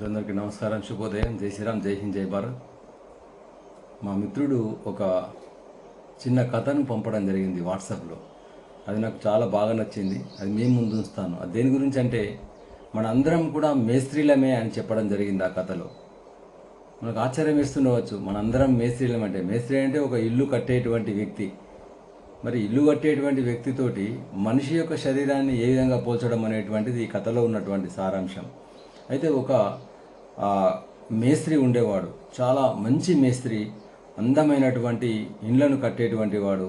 అందరికీ నమస్కారం, శుభోదయం, జై శ్రీరామ్, జై హింద్, జై భారత్. మా మిత్రుడు ఒక చిన్న కథను పంపడం జరిగింది వాట్సాప్లో. అది నాకు చాలా బాగా నచ్చింది. అది మీ ముందు ఉంచుతాను. అది దేని గురించి అంటే, మనందరం కూడా మేస్త్రీలమే అని చెప్పడం జరిగింది ఆ కథలో. మనకు ఆశ్చర్యం వేస్తుండవచ్చు, మనందరం మేస్త్రీలమంటే. మేస్త్రీ అంటే ఒక ఇల్లు కట్టేటువంటి వ్యక్తి. మరి ఇల్లు కట్టేటువంటి వ్యక్తితోటి మనిషి యొక్క శరీరాన్ని ఏ విధంగా పోల్చడం అనేటువంటిది ఈ కథలో ఉన్నటువంటి సారాంశం. అయితే ఒక మేస్త్రి ఉండేవాడు, చాలా మంచి మేస్త్రి, అందమైనటువంటి ఇండ్లను కట్టేటువంటి వాడు.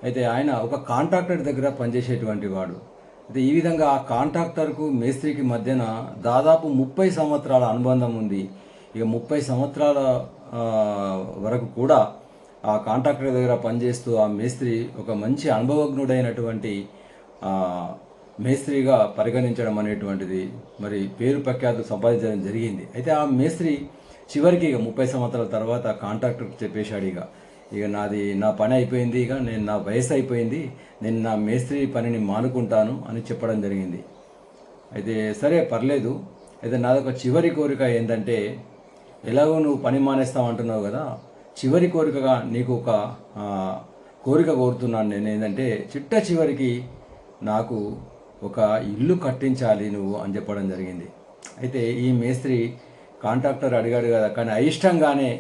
అయితే ఆయన ఒక కాంట్రాక్టర్ దగ్గర పనిచేసేటువంటి వాడు. అయితే ఈ విధంగా ఆ కాంట్రాక్టర్కు మేస్త్రికి మధ్యన దాదాపు 30 సంవత్సరాల అనుబంధం ఉంది. ఇక 30 సంవత్సరాల వరకు కూడా ఆ కాంట్రాక్టర్ దగ్గర పనిచేస్తూ ఆ మేస్త్రి ఒక మంచి అనుభవజ్ఞుడైనటువంటి మేస్త్రిగా పరిగణించడం అనేటువంటిది మరి పేరు ప్రఖ్యాతులు సంపాదించడం జరిగింది. అయితే ఆ మేస్త్రి చివరికి ఇక 30 సంవత్సరాల తర్వాత కాంట్రాక్టర్కి చెప్పేశాడు, ఇక నా పని అయిపోయింది, ఇక నా వయసు అయిపోయింది, నేను నా మేస్త్రి పనిని మానుకుంటాను అని చెప్పడం జరిగింది. అయితే సరే పర్లేదు, అయితే నాదొక చివరి కోరిక ఏంటంటే, ఎలాగో నువ్వు పని మానేస్తావు అంటున్నావు కదా, చివరి కోరికగా నీకు ఒక కోరిక కోరుతున్నాను నేను. ఏంటంటే చిట్ట చివరికి నాకు ఒక ఇల్లు కట్టించాలి నువ్వు అని చెప్పడం జరిగింది. అయితే ఈ మేస్త్రి కాంట్రాక్టర్ అడిగాడు కదా, కానీ అయిష్టంగానే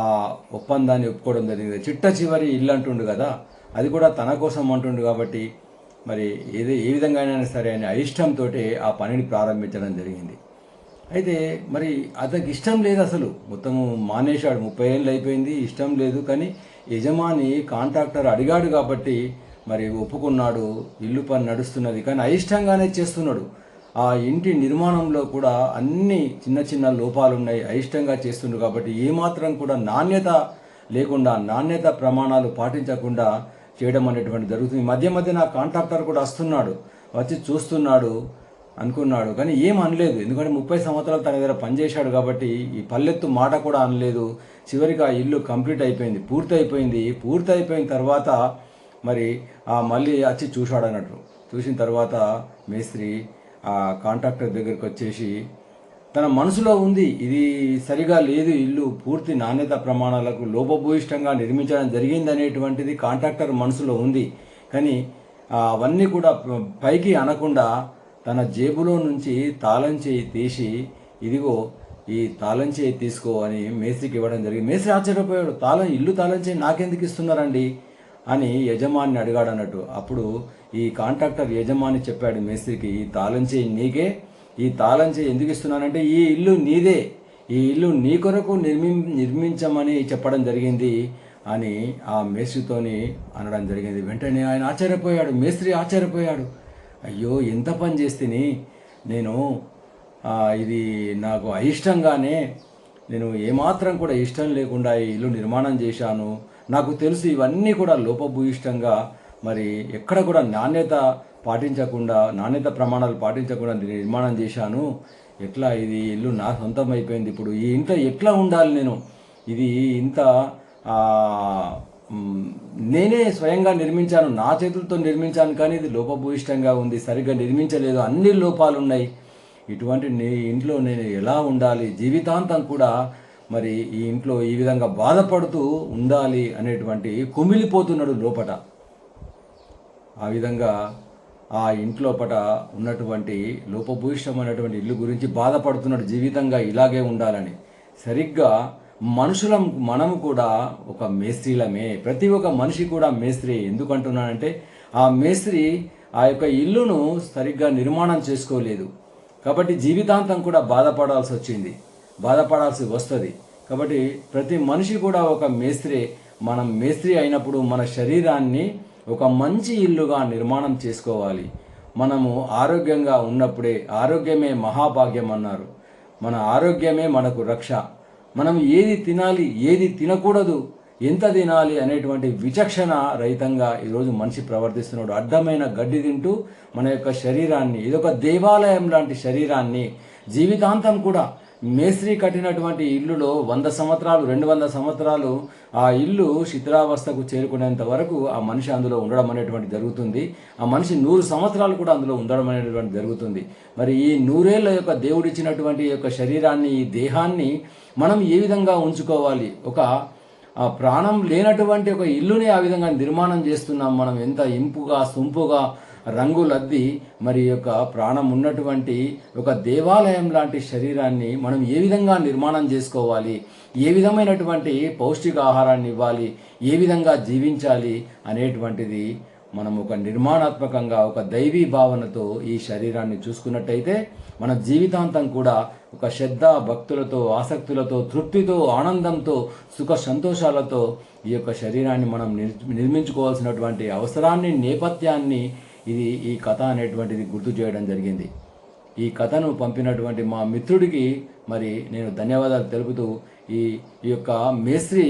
ఆ ఒప్పందాన్ని ఒప్పుకోవడం జరిగింది. చిట్ట చివరి ఇల్లు అంటుండు కదా, అది కూడా తన కోసం అంటుండు కాబట్టి మరి ఏ విధంగా అయినా సరే అని అయిష్టంతో ఆ పనిని ప్రారంభించడం జరిగింది. అయితే మరి అతనికి ఇష్టం లేదు, అసలు మొత్తము మానేశాడు. 30 ఏళ్ళు అయిపోయింది, ఇష్టం లేదు. కానీ యజమాని కాంట్రాక్టర్ అడిగాడు కాబట్టి మరి ఒప్పుకున్నాడు. ఇల్లు పని నడుస్తున్నది, కానీ అయిష్టంగానే చేస్తున్నాడు. ఆ ఇంటి నిర్మాణంలో కూడా అన్ని చిన్న చిన్న లోపాలు ఉన్నాయి, అయిష్టంగా చేస్తున్నాడు. కాబట్టి ఏమాత్రం కూడా నాణ్యత లేకుండా, నాణ్యత ప్రమాణాలు పాటించకుండా చేయడం అనేటువంటి జరుగుతుంది. మధ్య మధ్య నా కాంట్రాక్టర్ కూడా వస్తున్నాడు, వచ్చి చూస్తున్నాడు అనుకున్నాడు, కానీ ఏం అనలేదు. ఎందుకంటే 30 సంవత్సరాలు తన దగ్గర పనిచేశాడు కాబట్టి ఈ పల్లెత్తు మాట కూడా అనలేదు. చివరికి ఆ ఇల్లు కంప్లీట్ అయిపోయింది, పూర్తి అయిపోయిన తర్వాత మరి మళ్ళీ వచ్చి చూశాడు అన్నట్టు. చూసిన తర్వాత మేస్త్రి ఆ కాంట్రాక్టర్ దగ్గరికి వచ్చేసి, తన మనసులో ఉంది ఇది సరిగా లేదు, ఇల్లు పూర్తి నాణ్యత ప్రమాణాలకు లోపభూయిష్టంగా నిర్మించడం జరిగింది అనేటువంటిది కాంట్రాక్టర్ మనసులో ఉంది. కానీ అవన్నీ కూడా పైకి అనకుండా తన జేబులో నుంచి తాళం చేయి తీసి, ఇదిగో ఈ తాళం చేయి తీసుకో అని మేస్త్రికి ఇవ్వడం జరిగింది. మేస్త్రి ఆశ్చర్యపోయాడు, ఇల్లు తాళం చేయి నాకెందుకు ఇస్తున్నారండి అని యజమాని అడిగాడు అన్నట్టు. అప్పుడు ఈ కాంట్రాక్టర్ యజమాని చెప్పాడు మేస్త్రికి, ఈ తాళం చేయి నీకే, ఈ తాళం చేయి ఎందుకు ఇస్తున్నానంటే ఈ ఇల్లు నీదే, ఈ ఇల్లు నీ కొరకు నిర్మించమని చెప్పడం జరిగింది అని ఆ మేస్త్రితోని అనడం జరిగింది. వెంటనే ఆయన ఆశ్చర్యపోయాడు, మేస్త్రి ఆశ్చర్యపోయాడు. అయ్యో, ఎంత పని చేస్తేని నేను, ఇది నాకు అయిష్టంగానే, నేను ఏమాత్రం కూడా ఇష్టం లేకుండా ఈ ఇల్లు నిర్మాణం చేశాను. నాకు తెలుసు ఇవన్నీ కూడా లోపభూయిష్టంగా, మరి ఎక్కడ కూడా నాణ్యత ప్రమాణాలు పాటించకుండా నిర్మాణం చేశాను. ఎట్లా ఇది ఇల్లు నా సొంతం అయిపోయింది, ఇప్పుడు ఈ ఇంట్లో ఎట్లా ఉండాలి నేను, ఇది ఇంత నేనే స్వయంగా నిర్మించాను, నా చేతులతో నిర్మించాను, కానీ ఇది లోపభూయిష్టంగా ఉంది, సరిగ్గా నిర్మించలేదు, అన్ని లోపాలు ఉన్నాయి. ఇటువంటి ఇంట్లో నేను ఎలా ఉండాలి, జీవితాంతం కూడా మరి ఈ ఇంట్లో ఈ విధంగా బాధపడుతూ ఉండాలి అనేటువంటి కుమిలిపోతున్నాడు లోపట. ఆ విధంగా ఆ ఇంట్లోపట ఉన్నటువంటి లోపభూయిష్టమైనటువంటి ఇల్లు గురించి బాధపడుతున్నాడు, జీవితంగా ఇలాగే ఉండాలని. సరిగ్గా మనము కూడా ఒక మేస్త్రీలమే. ప్రతి ఒక్క మనిషి కూడా మేస్త్రి. ఎందుకంటున్నానంటే ఆ మేస్త్రి ఆ యొక్క ఇల్లును సరిగ్గా నిర్మాణం చేసుకోలేదు కాబట్టి జీవితాంతం కూడా బాధపడాల్సి వస్తుంది. కాబట్టి ప్రతి మనిషి కూడా ఒక మేస్త్రి. మనం మేస్త్రి అయినప్పుడు మన శరీరాన్ని ఒక మంచి ఇల్లుగా నిర్మాణం చేసుకోవాలి. మనము ఆరోగ్యంగా ఉన్నప్పుడే, ఆరోగ్యమే మహాభాగ్యం అన్నారు. మన ఆరోగ్యమే మనకు రక్ష. మనం ఏది తినాలి, ఏది తినకూడదు, ఎంత తినాలి అనేటువంటి విచక్షణ రహితంగా ఈరోజు మనిషి ప్రవర్తిస్తున్నాడు. అడ్డమైన గడ్డి తింటూ మన యొక్క శరీరాన్ని, ఇదొక దేవాలయం లాంటి శరీరాన్ని జీవితాంతం కూడా మేస్త్రి కట్టినటువంటి ఇల్లులో 100 సంవత్సరాలు 200 సంవత్సరాలు ఆ ఇల్లు శిథిలావస్థకు చేరుకునేంత వరకు ఆ మనిషి అందులో ఉండడం అనేటువంటి జరుగుతుంది. ఆ మనిషి 100 సంవత్సరాలు కూడా అందులో ఉండడం అనేటువంటి జరుగుతుంది. మరి ఈ 100 ఏళ్ల యొక్క దేవుడిచ్చినటువంటి యొక్క శరీరాన్ని, ఈ దేహాన్ని మనం ఏ విధంగా ఉంచుకోవాలి? ఆ ప్రాణం లేనటువంటి ఒక ఇల్లుని ఆ విధంగా నిర్మాణం చేస్తున్నాం మనం. ఎంత ఇంపుగా సొంపుగా రంగులద్ది మరి యొక్క ప్రాణం ఉన్నటువంటి ఒక దేవాలయం లాంటి శరీరాన్ని మనం ఏ విధంగా నిర్మాణం చేసుకోవాలి, ఏ విధమైనటువంటి పౌష్టికాహారాన్ని ఇవ్వాలి, ఏ విధంగా జీవించాలి అనేటువంటిది మనం ఒక నిర్మాణాత్మకంగా ఒక దైవీ భావనతో ఈ శరీరాన్ని చూసుకున్నట్టయితే మన జీవితాంతం కూడా ఒక శ్రద్ధ భక్తులతో, ఆసక్తులతో, తృప్తితో, ఆనందంతో, సుఖ సంతోషాలతో ఈ యొక్క శరీరాన్ని మనం నిర్మించుకోవాల్సినటువంటి అవసరాన్ని, నేపథ్యాన్ని ఈ కథ అనేటువంటిది గుర్తు చేయడం జరిగింది. ఈ కథను పంపినటువంటి మా మిత్రుడికి మరి నేను ధన్యవాదాలు తెలుపుతూ ఈ యొక్క మేస్త్రి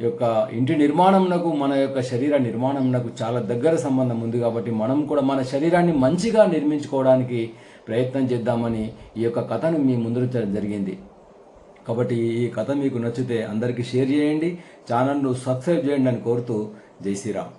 యొక్క ఇంటి నిర్మాణంనకు మన యొక్క శరీర నిర్మాణంనకు చాలా దగ్గర సంబంధం ఉంది. కాబట్టి మనం కూడా మన శరీరాన్ని మంచిగా నిర్మించుకోవడానికి ప్రయత్నం చేద్దామని ఈ యొక్క కథను మీ ముందుంచడం జరిగింది. కాబట్టి ఈ కథ మీకు నచ్చితే అందరికీ షేర్ చేయండి, ఛానల్ను సబ్స్క్రైబ్ చేయండి అని కోరుతూ జై శ్రీరామ్.